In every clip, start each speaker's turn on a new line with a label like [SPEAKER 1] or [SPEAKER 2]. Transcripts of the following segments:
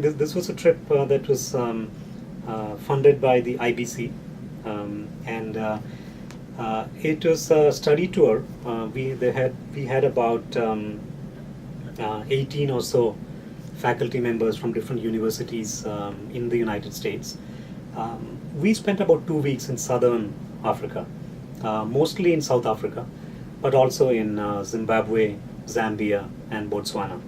[SPEAKER 1] This was a trip that was funded by the IBC, and it was a study tour. We had about 18 or so faculty members from different universities in the United States. We spent about 2 weeks in southern Africa, mostly in South Africa, but also in Zimbabwe, Zambia, and Botswana.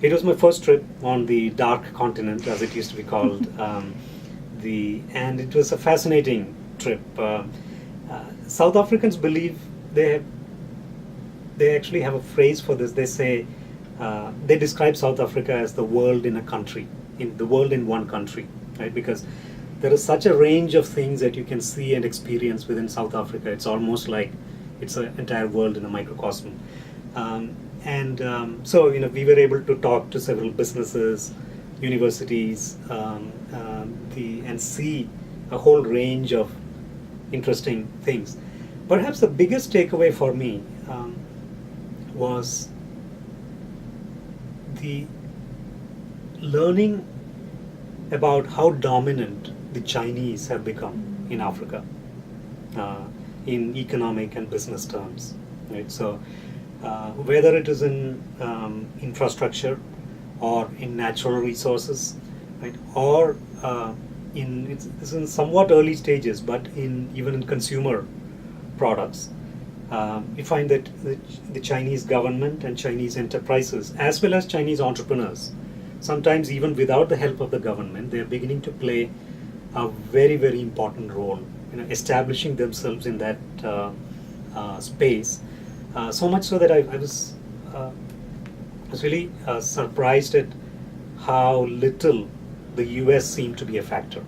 [SPEAKER 1] It was my first trip on the dark continent, as it used to be called, and it was a fascinating trip. South Africans believe they actually have a phrase for this. They say they describe South Africa as the world in a country, in the world in one country, right? Because there is such a range of things that you can see and experience within South Africa. It's almost like it's an entire world in a microcosm. So we were able to talk to several businesses, universities, and see a whole range of interesting things. Perhaps the biggest takeaway for me was the learning about how dominant the Chinese have become in Africa, in economic and business terms, right? So whether it is in infrastructure or in natural resources, right, or it's in somewhat early stages, but even in consumer products, we find that the Chinese government and Chinese enterprises, as well as Chinese entrepreneurs, sometimes even without the help of the government, they are beginning to play a very, very important role, establishing themselves in that space. So much so that I was really surprised at how little the US seemed to be a factor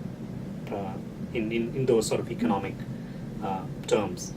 [SPEAKER 1] in those sort of economic terms.